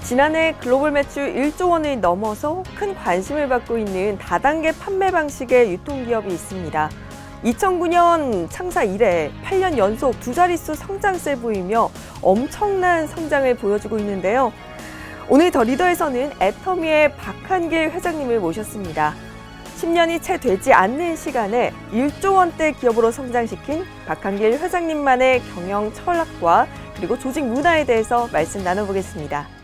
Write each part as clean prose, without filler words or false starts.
지난해 글로벌 매출 1조 원을 넘어서 큰 관심을 받고 있는 다단계 판매 방식의 유통기업이 있습니다. 2009년 창사 이래 8년 연속 두 자릿수 성장세를 보이며 엄청난 성장을 보여주고 있는데요. 오늘 더 리더에서는 애터미의 박한길 회장님을 모셨습니다. 10년이 채 되지 않는 시간에 1조 원대 기업으로 성장시킨 박한길 회장님만의 경영 철학과 그리고 조직 문화에 대해서 말씀 나눠보겠습니다.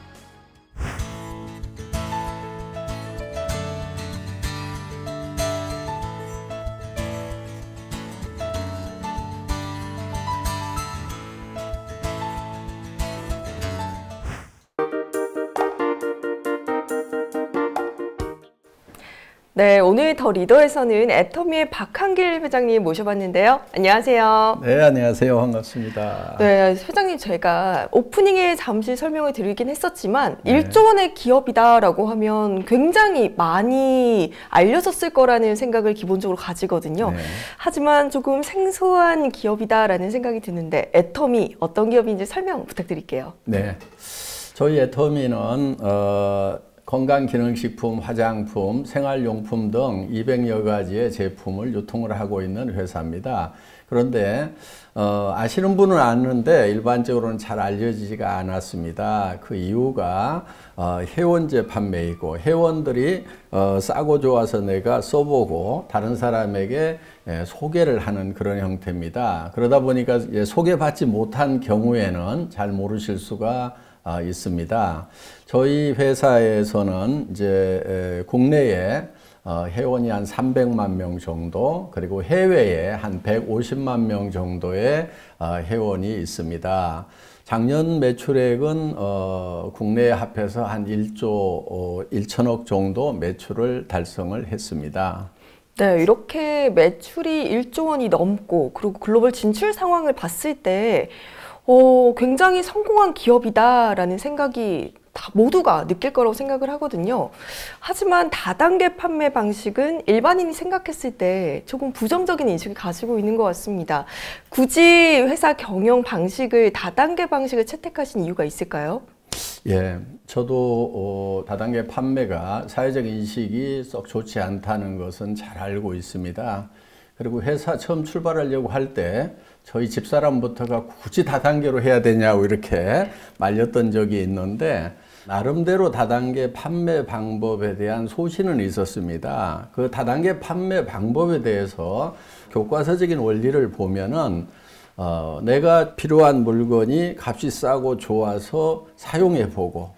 네, 오늘 더 리더에서는 애터미의 박한길 회장님 모셔봤는데요. 안녕하세요. 네, 안녕하세요. 반갑습니다. 네, 회장님 제가 오프닝에 잠시 설명을 드리긴 했었지만 1조 원의 기업이다라고 하면 굉장히 많이 알려졌을 거라는 생각을 기본적으로 가지거든요. 네. 하지만 조금 생소한 기업이다라는 생각이 드는데 애터미 어떤 기업인지 설명 부탁드릴게요. 네, 저희 애터미는 건강기능식품, 화장품, 생활용품 등 200여 가지의 제품을 유통을 하고 있는 회사입니다. 그런데 아시는 분은 아는데 일반적으로는 잘 알려지지가 않았습니다. 그 이유가 회원제 판매이고 회원들이 싸고 좋아서 내가 써보고 다른 사람에게 소개를 하는 그런 형태입니다. 그러다 보니까 소개받지 못한 경우에는 잘 모르실 수가 있습니다. 저희 회사에서는 이제 국내에 회원이 한 300만 명 정도, 그리고 해외에 한 150만 명 정도의 회원이 있습니다. 작년 매출액은 국내에 합해서 한 1조 1천억 정도 매출을 달성을 했습니다. 네, 이렇게 매출이 1조 원이 넘고 그리고 글로벌 진출 상황을 봤을 때 굉장히 성공한 기업이다라는 생각이 다 모두가 느낄 거라고 생각을 하거든요. 하지만 다단계 판매 방식은 일반인이 생각했을 때 조금 부정적인 인식을 가지고 있는 것 같습니다. 굳이 회사 경영 방식을 다단계 방식을 채택하신 이유가 있을까요? 예, 저도 다단계 판매가 사회적 인식이 썩 좋지 않다는 것은 잘 알고 있습니다. 그리고 회사 처음 출발하려고 할 때 저희 집사람부터가 굳이 다단계로 해야 되냐고 이렇게 말렸던 적이 있는데 나름대로 다단계 판매 방법에 대한 소신은 있었습니다. 그 다단계 판매 방법에 대해서 교과서적인 원리를 보면은 내가 필요한 물건이 값이 싸고 좋아서 사용해 보고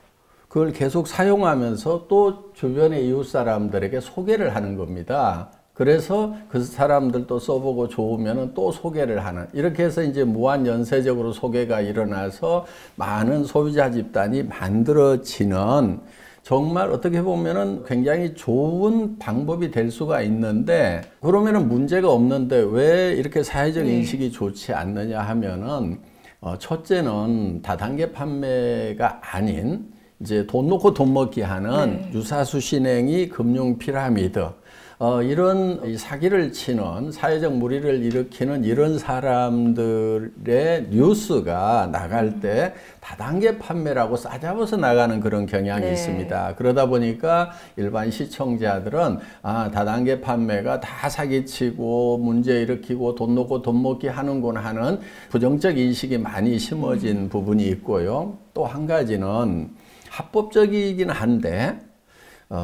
그걸 계속 사용하면서 또 주변의 이웃 사람들에게 소개를 하는 겁니다. 그래서 그 사람들도 써보고 좋으면 또 소개를 하는, 이렇게 해서 이제 무한 연쇄적으로 소개가 일어나서 많은 소비자 집단이 만들어지는 정말 어떻게 보면은 굉장히 좋은 방법이 될 수가 있는데, 그러면은 문제가 없는데 왜 이렇게 사회적 인식이 좋지 않느냐 하면은 첫째는 다단계 판매가 아닌 이제 돈 놓고 돈 먹기 하는 유사수 신행이 금융 피라미드, 이런 사기를 치는 사회적 무리를 일으키는 이런 사람들의 뉴스가 나갈 때 다단계 판매라고 싸잡아서 나가는 그런 경향이 있습니다. 그러다 보니까 일반 시청자들은 다단계 판매가 다 사기치고 문제 일으키고 돈 놓고 돈 먹기 하는구나 하는 부정적 인식이 많이 심어진 부분이 있고요. 또 한 가지는 합법적이긴 한데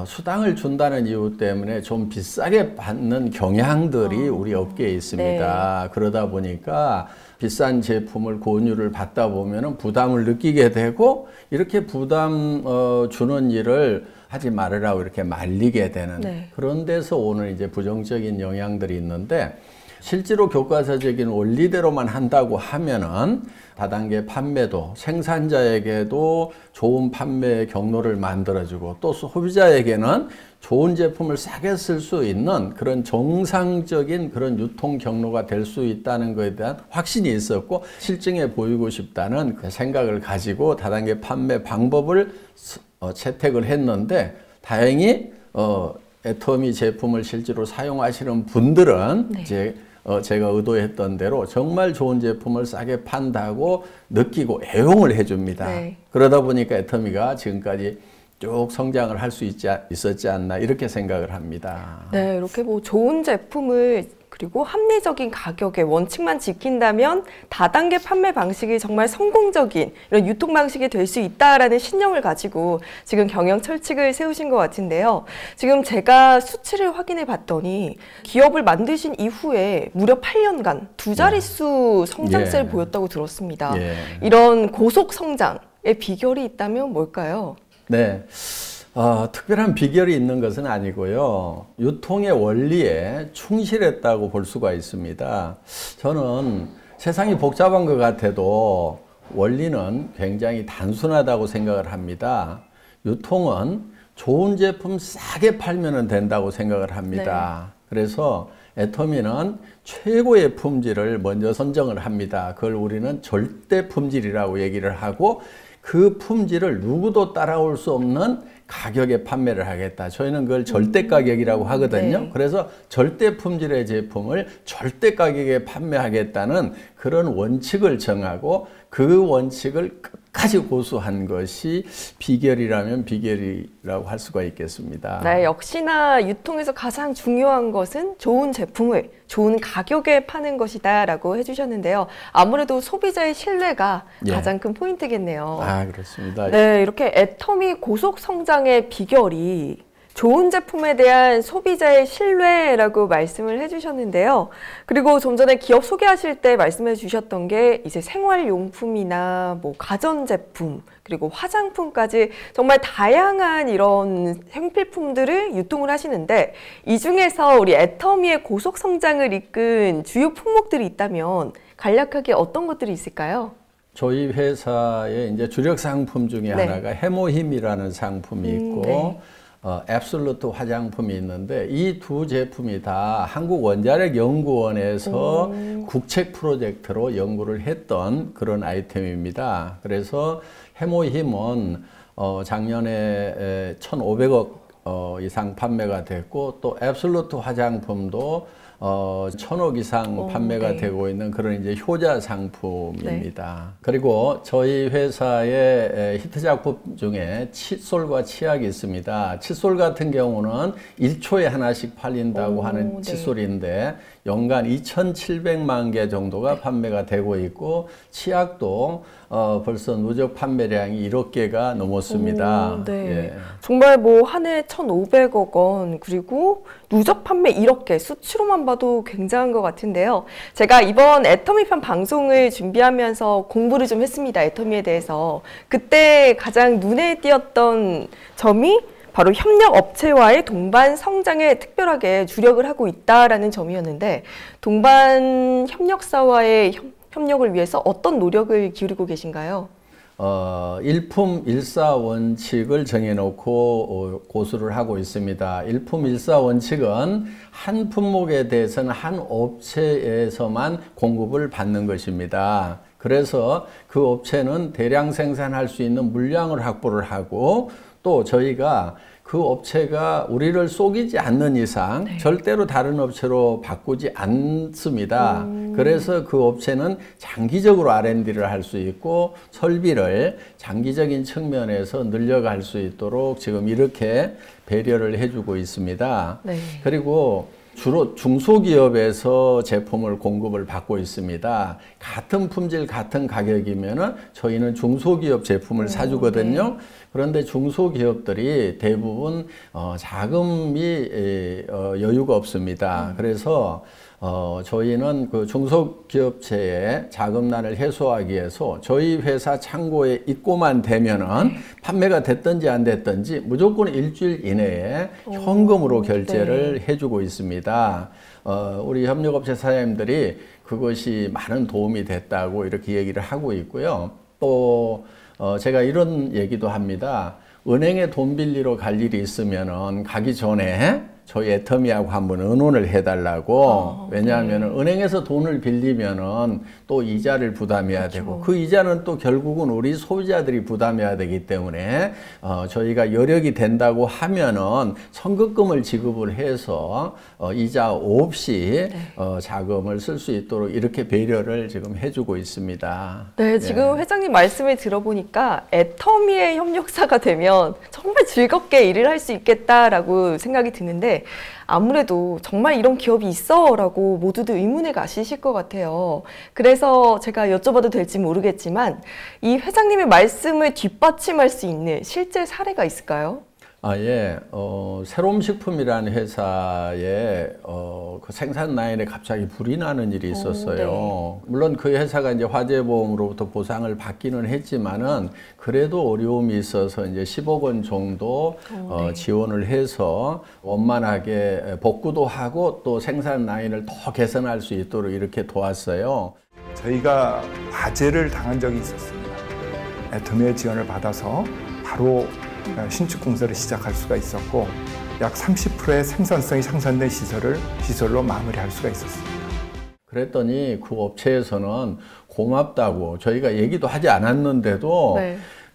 수당을 준다는 이유 때문에 좀 비싸게 받는 경향들이 우리 업계에 있습니다. 그러다 보니까 비싼 제품을 권유를 받다 보면 부담을 느끼게 되고 이렇게 부담 주는 일을 하지 말으라고 이렇게 말리게 되는 그런 데서 오는 이제 부정적인 영향들이 있는데, 실제로 교과서적인 원리대로만 한다고 하면은 다단계 판매도 생산자에게도 좋은 판매 경로를 만들어주고 또 소비자에게는 좋은 제품을 싸게 쓸 수 있는 그런 정상적인 그런 유통 경로가 될 수 있다는 것에 대한 확신이 있었고 실증해 보이고 싶다는 그 생각을 가지고 다단계 판매 방법을 채택을 했는데, 다행히 애터미 제품을 실제로 사용하시는 분들은 이제 제가 의도했던 대로 정말 좋은 제품을 싸게 판다고 느끼고 애용을 해줍니다. 네. 그러다 보니까 애터미가 지금까지 쭉 성장을 할 수 있었지 않나 이렇게 생각을 합니다. 네, 이렇게 뭐 좋은 제품을 그리고 합리적인 가격의 원칙만 지킨다면 다단계 판매 방식이 정말 성공적인 이런 유통 방식이 될 수 있다라는 신념을 가지고 지금 경영 철칙을 세우신 것 같은데요. 지금 제가 수치를 확인해 봤더니 기업을 만드신 이후에 무려 8년간 두 자릿수 성장세를 보였다고 들었습니다. 이런 고속 성장의 비결이 있다면 뭘까요? 네. 특별한 비결이 있는 것은 아니고요. 유통의 원리에 충실했다고 볼 수가 있습니다. 저는 세상이 복잡한 것 같아도 원리는 굉장히 단순하다고 생각을 합니다. 유통은 좋은 제품 싸게 팔면 된다고 생각을 합니다. 네. 그래서 애터미는 최고의 품질을 먼저 선정을 합니다. 그걸 우리는 절대 품질이라고 얘기를 하고 그 품질을 누구도 따라올 수 없는 가격에 판매를 하겠다. 저희는 그걸 절대 가격이라고 하거든요. 네. 그래서 절대 품질의 제품을 절대 가격에 판매하겠다는 그런 원칙을 정하고 그 원칙을 끝까지 고수한 것이 비결이라면 비결이라고 할 수가 있겠습니다. 네, 역시나 유통에서 가장 중요한 것은 좋은 제품을 좋은 가격에 파는 것이다라고 해주셨는데요. 아무래도 소비자의 신뢰가 가장 큰 포인트겠네요. 아, 그렇습니다. 네, 이렇게 애터미 고속 성장의 비결이 좋은 제품에 대한 소비자의 신뢰라고 말씀을 해주셨는데요. 그리고 좀 전에 기업 소개하실 때 말씀해 주셨던 게 이제 생활용품이나 뭐 가전제품 그리고 화장품까지 정말 다양한 이런 생필품들을 유통을 하시는데 이 중에서 우리 애터미의 고속 성장을 이끈 주요 품목들이 있다면 간략하게 어떤 것들이 있을까요? 저희 회사의 이제 주력 상품 중에 하나가 해모힘이라는 상품이 있고 앱솔루트 화장품이 있는데 이 두 제품이 다 한국원자력연구원에서 국책 프로젝트로 연구를 했던 그런 아이템입니다. 그래서 해모힘은 작년에 1,500억 이상 판매가 됐고 또 앱솔루트 화장품도 1,000억 이상 판매가 되고 있는 그런 이제 효자 상품입니다. 그리고 저희 회사의 히트 작품 중에 칫솔과 치약이 있습니다. 칫솔 같은 경우는 1초에 하나씩 팔린다고 하는 칫솔인데 연간 2,700만 개 정도가 판매가 되고 있고 치약도 벌써 누적 판매량이 1억 개가 넘었습니다. 예. 정말 뭐 한 해 1,500억 원 그리고 누적 판매 1억 개 수치로만 봐도 굉장한 것 같은데요. 제가 이번 애터미 편 방송을 준비하면서 공부를 좀 했습니다. 애터미에 대해서. 그때 가장 눈에 띄었던 점이 바로 협력업체와의 동반 성장에 특별하게 주력을 하고 있다라는 점이었는데 동반 협력사와의 협력을 위해서 어떤 노력을 기울이고 계신가요? 일품 일사 원칙을 정해놓고 고수를 하고 있습니다. 일품 일사 원칙은 한 품목에 대해서는 한 업체에서만 공급을 받는 것입니다. 그래서 그 업체는 대량 생산할 수 있는 물량을 확보를 하고 또 저희가 그 업체가 우리를 속이지 않는 이상 절대로 다른 업체로 바꾸지 않습니다. 그래서 그 업체는 장기적으로 R&D를 할 수 있고 설비를 장기적인 측면에서 늘려갈 수 있도록 지금 이렇게 배려를 해주고 있습니다. 그리고 주로 중소기업에서 제품을 공급을 받고 있습니다. 같은 품질, 같은 가격이면은 저희는 중소기업 제품을 사주거든요. 그런데 중소기업들이 대부분 자금이 여유가 없습니다. 그래서 저희는 그 중소기업체의 자금난을 해소하기 위해서 저희 회사 창고에 입고만 되면은 판매가 됐든지 안 됐든지 무조건 일주일 이내에 현금으로 결제를 해주고 있습니다. 우리 협력업체 사장님들이 그것이 많은 도움이 됐다고 이렇게 얘기를 하고 있고요. 또 제가 이런 얘기도 합니다. 은행에 돈 빌리러 갈 일이 있으면은 가기 전에 저희 애터미하고 한번 의논을 해달라고. 왜냐하면 은행에서 돈을 빌리면은 또 이자를 부담해야 그렇죠. 되고 그 이자는 또 결국은 우리 소비자들이 부담해야 되기 때문에 저희가 여력이 된다고 하면은 선급금을 지급을 해서 이자 없이 자금을 쓸 수 있도록 이렇게 배려를 지금 해주고 있습니다. 네, 지금 회장님 말씀을 들어보니까 애터미의 협력사가 되면 정말 즐겁게 일을 할 수 있겠다라고 생각이 드는데 아무래도 정말 이런 기업이 있어? 라고 모두들 의문을 가지실 것 같아요. 그래서 제가 여쭤봐도 될지 모르겠지만 이 회장님의 말씀을 뒷받침할 수 있는 실제 사례가 있을까요? 예. 새롬식품이라는 회사에 그 생산 라인에 갑자기 불이 나는 일이 있었어요. 물론 그 회사가 이제 화재보험으로부터 보상을 받기는 했지만은 그래도 어려움이 있어서 이제 10억 원 정도 지원을 해서 원만하게 복구도 하고 또 생산 라인을 더 개선할 수 있도록 이렇게 도왔어요. 저희가 화재를 당한 적이 있었습니다. 애터미의 지원을 받아서 바로 신축 공사를 시작할 수가 있었고 약 30%의 생산성이 향상된 시설로 마무리할 수가 있었습니다. 그랬더니 그 업체에서는 고맙다고 저희가 얘기도 하지 않았는데도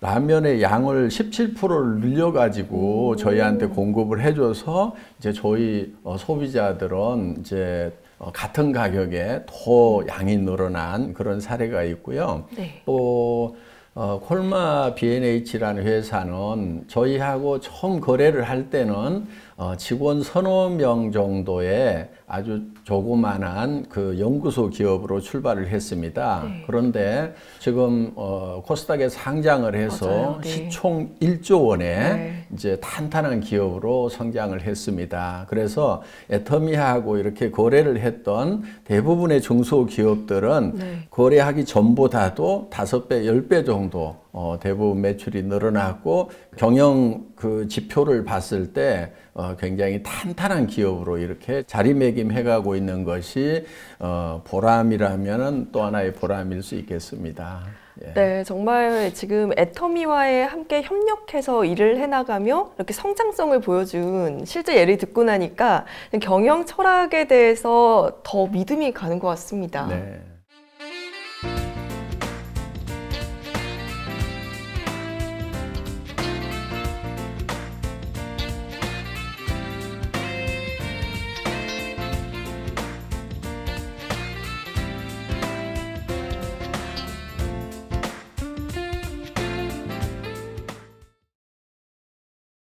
라면의 양을 17%를 늘려가지고 저희한테 공급을 해줘서 이제 저희 소비자들은 이제 같은 가격에 더 양이 늘어난 그런 사례가 있고요. 또 콜마 B&H라는 회사는 저희하고 처음 거래를 할 때는 직원 서너 명 정도의 아주 조그만한 그 연구소 기업으로 출발을 했습니다. 그런데 지금 코스닥에 상장을 해서 시총 1조 원의 이제 탄탄한 기업으로 성장을 했습니다. 그래서 애터미하고 이렇게 거래를 했던 대부분의 중소기업들은 거래하기 전보다도 5배, 10배 정도 대부분 매출이 늘어났고 경영 그 지표를 봤을 때 굉장히 탄탄한 기업으로 이렇게 자리매김해가고 있는 것이 보람이라면 또 하나의 보람일 수 있겠습니다. 네, 정말 지금 애터미와의 함께 협력해서 일을 해나가며 이렇게 성장성을 보여준 실제 예를 듣고 나니까 경영 철학에 대해서 더 믿음이 가는 것 같습니다. 네.